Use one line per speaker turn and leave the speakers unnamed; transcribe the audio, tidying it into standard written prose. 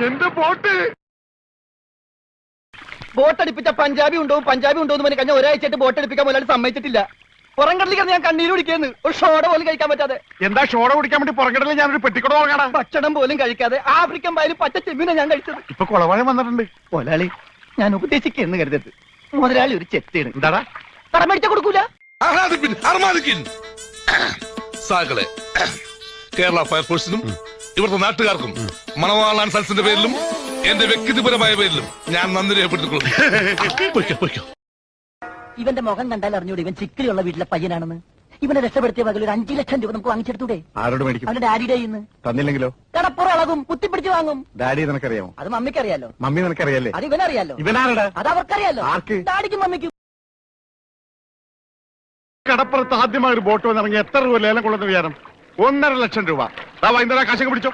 എന്റെ ബോട്ട്
ബോട്ടടിപ്പിച്ച പഞ്ചാബി ഉണ്ടോ എന്ന് പറഞ്ഞ് കഴിഞ്ഞ ഒരാഴ്ചയായിട്ട് ബോട്ടടിപ്പിക്കാൻ മുതലാളി സമ്മതിച്ചിട്ടില്ല. പുറംകടലിൽ ഞാൻ കണ്ണീര് കുടിക്കുന്നു. ഒരു ഷോട പോലും കഴിക്കാൻ പറ്റാതെ.
എന്താ ഷോട കുടിക്കാൻ വേണ്ടി പുറംകടലിൽ ഞാനൊരു പെട്ടിക്കട വാങ്ങാടാ.
ഭക്ഷണം പോലും കഴിക്കാതെ ആഫ്രിക്കൻ പായലും പച്ച ചെമ്മീനെ ഞാൻ കഴിച്ചത്.
ഇപ്പൊ കൊളവാഴം വന്നിട്ടുണ്ട്.
മുതലാളി ഞാൻ ഉപദേശിക്കുന്നു കരുതരുത്. മുതലാളി ഒരു ചെത്തിയാണ്.
എന്താടാ
കടം മേടിച്ച കൊടുക്കൂല.
സാകളെ കേരള ഫയർഫോഴ്സിനും ഇവിടുത്തെ നാട്ടുകാർക്കും മണവാളാൻ സൽസിന്റെ പേരിലും എന്റെ വ്യക്തിപരമായ പേരിലും ഞാൻ നന്ദി രേഖപ്പെടുത്തിക്കൊള്ളുന്നു.
ഇവന്റെ മുഖം കണ്ടാൽ അറിഞ്ഞൂടെ ഇവൻ ചിക്കിലുള്ള വീട്ടിലെ പയ്യനാണെന്ന്. ഇവനെ രക്ഷപ്പെടുത്തിയ പകൽ ഒരു 5 ലക്ഷം രൂപ നമുക്ക് വാങ്ങിച്ചെടുത്തൂടെ?
ആരോട് മേടിക്കും?
അവന്റെ ഡാഡിയുടെ ഇന്ന്
തന്നില്ലെങ്കിലോ?
കടപ്പുറം ഇളകും, കുത്തിപ്പിടിച്ച് വാങ്ങും.
ഡാഡി നിനക്കറിയാമോ?
അത് മമ്മിക്കറിയാലോ.
മമ്മി നിനക്കറിയാലേ?
അത് ഇവനറിയാലോ.
ഇവനാരുടെ?
അത് അവർക്കറിയാലോ.
ആർക്ക്?
ഡാഡിക്കും മമ്മിക്കും.
കടപ്പുറത്ത് ആദ്യമായി ഒരു ബോട്ട് വന്നിറങ്ങി എത്ര രൂപ ലേലം കൊള്ളുന്ന വിചാരം? 1.5 ലക്ഷം രൂപ. വൈകുന്നേരം കാശൊക്കെ പിടിച്ചോ.